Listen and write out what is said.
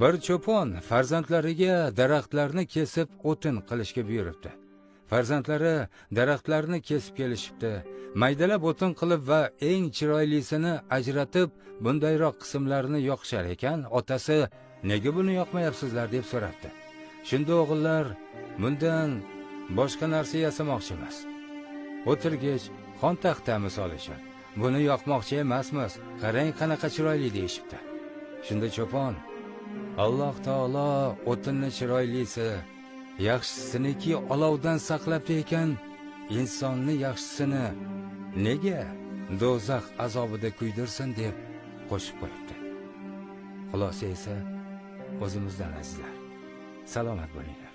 Bir cho'pon farzandlariga daraxtlarni kesib o'tin qilishga buyuribdi. Farzandlari daraxtlarni kesib kelishibdi. Maydalab o'tin qilib va eng chiroylisini ajratib, bundayroq qismlarini yoqishar ekan, otasi nega buni yoqmayapsizlar deb so'rabdi. Shunda o'g'illar bundan boshqa narsa yasamoqchi emas. O'tirgich xon taxta misolishar. Buni yoqmoqchi emasmiz. Qarang qanaqa chiroyli deyishibdi. Shunda cho'pon Alloh taolo o'tinni chiroylisi, yaxshisiniki olovdan saqlabdi ekan, insonni yaxshisini nega do'zax azobida kuydirsin deb qo'shib qo'yibdi. Xulosa esa o'zimizdan azizlar. Salomat bo'linglar.